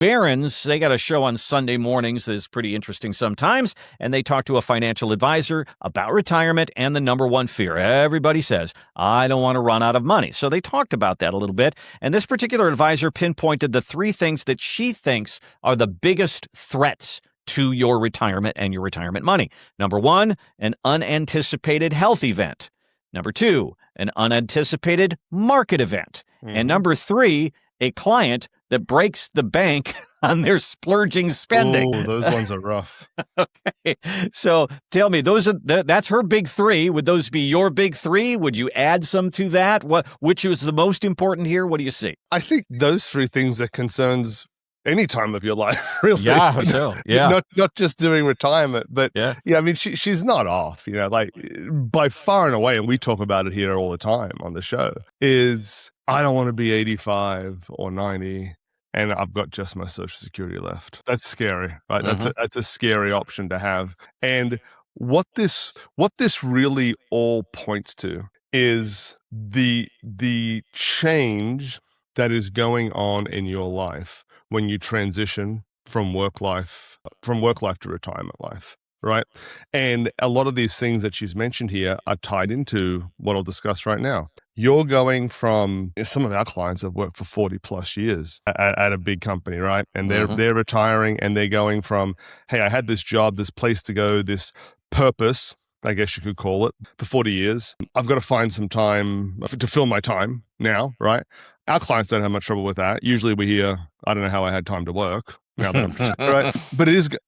Barron's, they got a show on Sunday mornings that is pretty interesting sometimes, and they talk to a financial advisor about retirement and the number one fear. Everybody says, I don't want to run out of money. So they talked about that a little bit, and this particular advisor pinpointed the 3 things that she thinks are the biggest threats to your retirement and your retirement money. Number 1, an unanticipated health event. Number 2, an unanticipated market event. And number 3, a client that breaks the bank on their splurging spending. Oh, those ones are rough. Okay. So tell me, that's her big 3. Would those be your big 3? Would you add some to that? Which is the most important here? What do you see? I think those 3 things are concerns any time of your life, really. Yeah, so, yeah. Not just during retirement, but yeah, I mean, she's not off, like by far and away, and we talk about it here all the time on the show, is I don't want to be 85 or 90 and I've got just my Social Security left. That's scary, right? That's a scary option to have. And what this really all points to is the change that is going on in your life when you transition from work life to retirement life, right? And a lot of these things that she's mentioned here are tied into what I'll discuss right now. You're going from, some of our clients have worked for 40 plus years at a big company, right? And they're retiring and they're going from, hey, I had this job, this place to go, this purpose, I guess you could call it, for 40 years. I've got to find some time to fill my time now, right? Our clients don't have much trouble with that. Usually we hear, I don't know how I had time to work. Now that I'm right.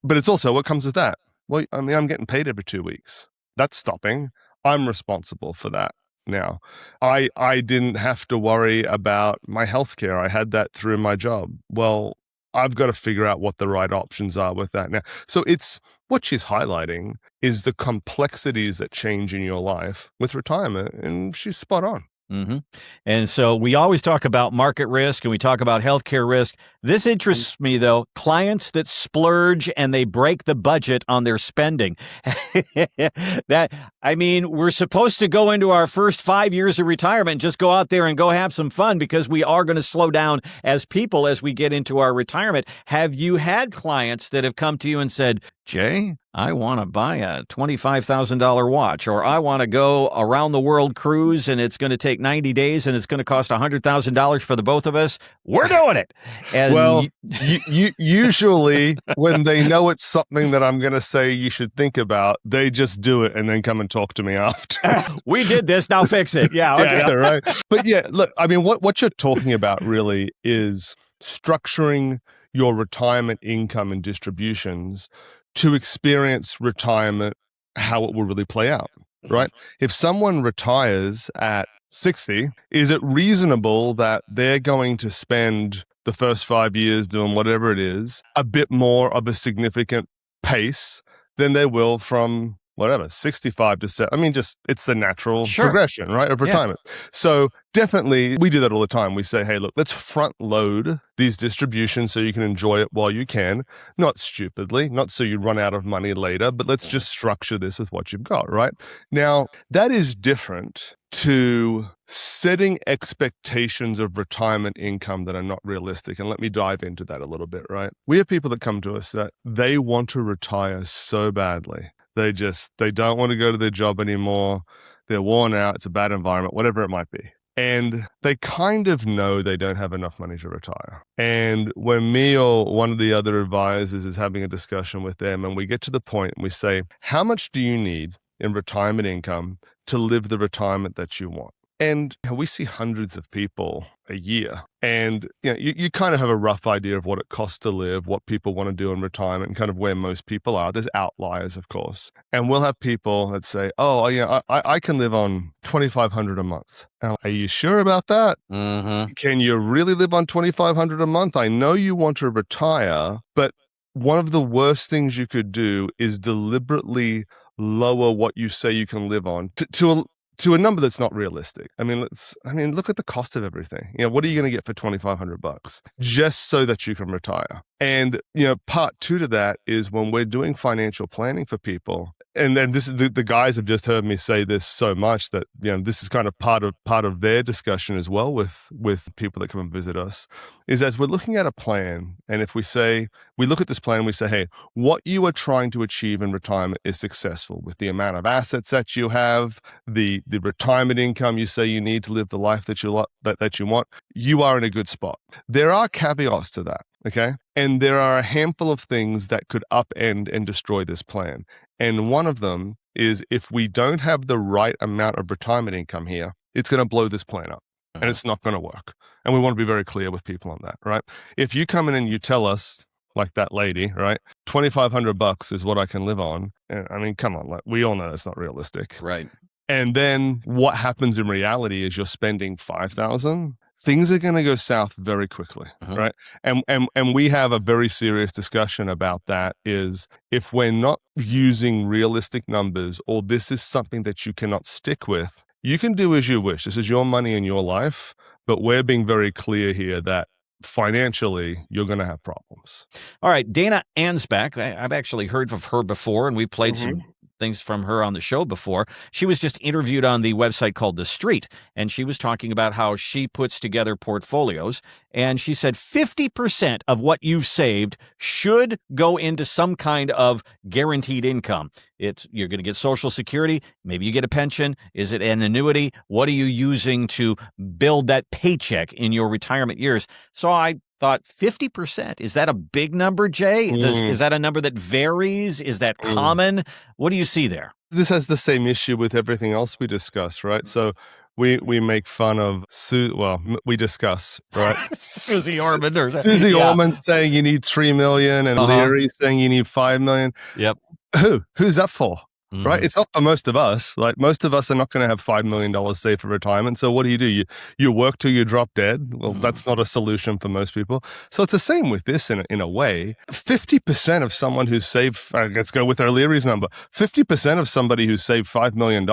But it's also what comes with that. Well, I mean, I'm getting paid every 2 weeks. That's stopping. I'm responsible for that now. I didn't have to worry about my healthcare. I had that through my job. Well, I've got to figure out what the right options are with that now. So it's what she's highlighting is the complexities that change in your life with retirement, and she's spot on. And so we always talk about market risk and we talk about healthcare risk. This interests me, though. Clients that splurge and they break the budget on their spending. We're supposed to go into our first 5 years of retirement and just go out there and go have some fun because we are going to slow down as people as we get into our retirement. Have you had clients that have come to you and said, Jay, I want to buy a $25,000 watch, or I want to go around the world cruise and it's going to take 90 days and it's going to cost $100,000 for the both of us? We're doing it. And well, usually when they know it's something that I'm going to say you should think about, they just do it and then come and talk to me after. We did this, now fix it. Yeah, okay. Yeah, right. But yeah, look, I mean, what you're talking about really is structuring your retirement income and distributions to experience retirement, how it will really play out, right? If someone retires at 60, is it reasonable that they're going to spend the first 5 years doing whatever it is, a bit more of a significant pace than they will from whatever, 65 to 70. I mean, just it's the natural progression, right, of retirement. Yeah. So definitely, we do that all the time. We say, hey, look, let's front load these distributions so you can enjoy it while you can. Not stupidly, not so you run out of money later, but let's just structure this with what you've got, right? Now, that is different to setting expectations of retirement income that are not realistic. And let me dive into that a little bit, right? We have people that come to us that they want to retire so badly. They don't want to go to their job anymore. They're worn out. It's a bad environment, whatever it might be. And they kind of know they don't have enough money to retire. And when me or one of the other advisors is having a discussion with them and we get to the point and we say, how much do you need in retirement income to live the retirement that you want? And we see hundreds of people a year. And you kind of have a rough idea of what it costs to live, what people want to do in retirement, and kind of where most people are. There's outliers, of course. And we'll have people that say, oh, yeah, I can live on $2,500 a month. Now, are you sure about that? Can you really live on $2,500 a month? I know you want to retire, but one of the worst things you could do is deliberately lower what you say you can live on to a number that's not realistic. I mean, look at the cost of everything. What are you going to get for $2,500 just so that you can retire? And, part two to that is when we're doing financial planning for people, and then this is the guys have just heard me say this so much that, this is kind of part of their discussion as well with people that come and visit us, is as we're looking at a plan, and if we look at this plan, we say, hey, what you are trying to achieve in retirement is successful with the amount of assets that you have, the retirement income you say you need to live the life that you want, you are in a good spot. There are caveats to that, okay? And there are a handful of things that could upend and destroy this plan. And one of them is if we don't have the right amount of retirement income here, it's going to blow this plan up and it's not going to work. And we want to be very clear with people on that, right? If you come in and you tell us, like that lady, right, $2,500 is what I can live on. And I mean, come on, like, we all know that's not realistic. Right. And then what happens in reality is you're spending $5,000. Things are going to go south very quickly, right? And we have a very serious discussion about that, is if we're not using realistic numbers, or this is something that you cannot stick with, you can do as you wish. This is your money in your life, but we're being very clear here that financially, you're going to have problems. All right. Dana Ansbach, I've actually heard of her before, and we've played some things from her on the show before. She was just interviewed on the website called The Street, and she was talking about how she puts together portfolios, and she said 50% of what you've saved should go into some kind of guaranteed income. You're going to get Social Security, maybe you get a pension. Is it an annuity? What are you using to build that paycheck in your retirement years? So I thought 50%. Is that a big number, Jay? Is that a number that varies? Is that common? What do you see there? This has the same issue with everything else we discuss, right? So we make fun of we discuss, right? Susie Orman Orman saying you need 3 million and Leary saying you need 5 million. Yep. Who's that for? Right? It's not for most of us. Like, most of us are not going to have $5 million saved for retirement. So what do? You work till you drop dead. Well, that's not a solution for most people. So it's the same with this in a way. 50% of someone who's saved, let's go with O'Leary's number, 50% of somebody who's saved $5 million,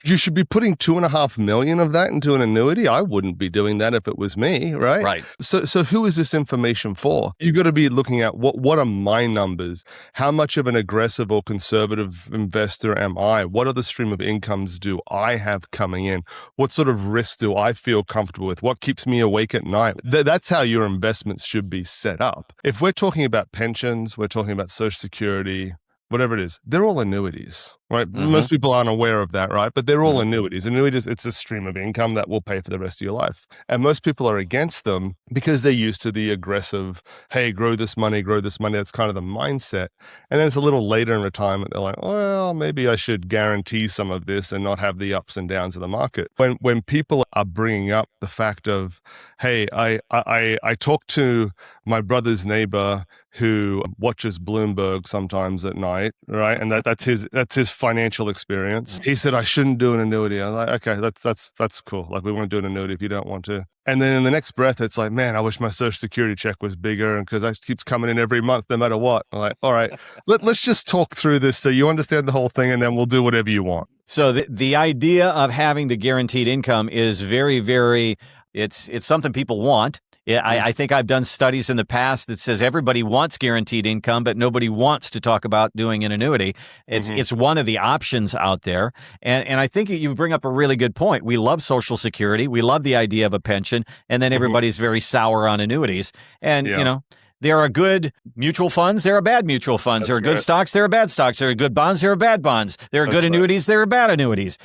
you should be putting $2.5 million of that into an annuity? I wouldn't be doing that if it was me, right? Right. So who is this information for? You got to be looking at what are my numbers? How much of an aggressive or conservative investor am I? What other stream of incomes do I have coming in? What sort of risks do I feel comfortable with? What keeps me awake at night? That's how your investments should be set up. If we're talking about pensions, we're talking about Social Security, whatever it is, they're all annuities, right? Most people aren't aware of that, right? But they're all annuities. Annuities, it's a stream of income that will pay for the rest of your life. And most people are against them because they're used to the aggressive, hey, grow this money. That's kind of the mindset. And then it's a little later in retirement, they're like, well, maybe I should guarantee some of this and not have the ups and downs of the market. When people are bringing up the fact of, hey, I talked to my brother's neighbor who watches Bloomberg sometimes at night, right? And that's his financial experience. He said, I shouldn't do an annuity. I'm like, okay, that's cool. Like, we want to do an annuity if you don't want to. And then in the next breath, it's like, man, I wish my Social Security check was bigger, and because that keeps coming in every month, no matter what. I'm like, all right, let's just talk through this so you understand the whole thing, and then we'll do whatever you want. So the idea of having the guaranteed income is very, very, it's something people want. Yeah, I think I've done studies in the past that says everybody wants guaranteed income, but nobody wants to talk about doing an annuity. It's one of the options out there. And I think you bring up a really good point. We love Social Security. We love the idea of a pension. And then everybody's very sour on annuities. And, there are good mutual funds. There are bad mutual funds. There are good stocks. There are bad stocks. There are good bonds. There are bad bonds. There are good annuities. There are bad annuities.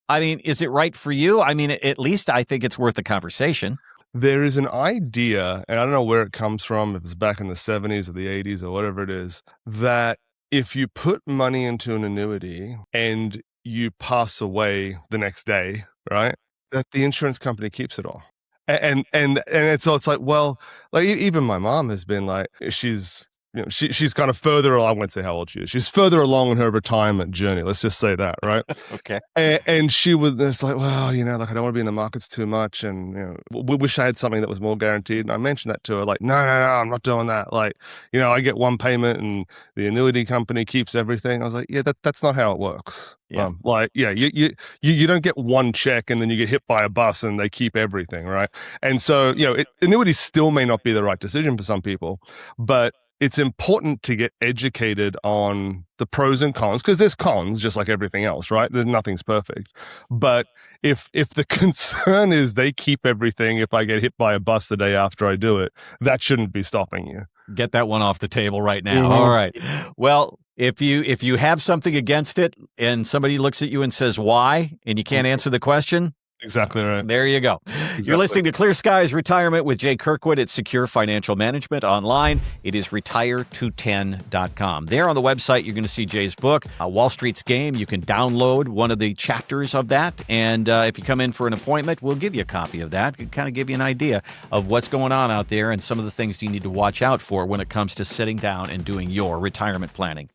I mean, is it right for you? I mean, at least I think it's worth the conversation. There is an idea, and I don't know where it comes from, if it's back in the 70s or the 80s or whatever it is, that if you put money into an annuity and you pass away the next day, right, that the insurance company keeps it all. And it's like, well, like, even my mom has been like, she's she's kind of further along. I won't say how old she is. She's further along in her retirement journey. Let's just say that, right? Okay. And she was just like, well, like I don't want to be in the markets too much, and we wish I had something that was more guaranteed. And I mentioned that to her, like, no, I'm not doing that. Like, I get one payment, and the annuity company keeps everything. I was like, yeah, that's not how it works. Yeah. You don't get one check and then you get hit by a bus and they keep everything, right? And so, annuities still may not be the right decision for some people, but it's important to get educated on the pros and cons, because there's cons just like everything else, right? Nothing's perfect. But if the concern is they keep everything, if I get hit by a bus the day after I do it, that shouldn't be stopping you. Get that one off the table right now. All right. Well, if you have something against it and somebody looks at you and says why, and you can't answer the question, exactly right. There you go. Exactly. You're listening to Clear Skies Retirement with Jay Kirkwood at Secure Financial Management. Online, it is retire210.com. There on the website, you're going to see Jay's book, Wall Street's Game. You can download one of the chapters of that. And if you come in for an appointment, we'll give you a copy of that. It kind of give you an idea of what's going on out there and some of the things you need to watch out for when it comes to sitting down and doing your retirement planning.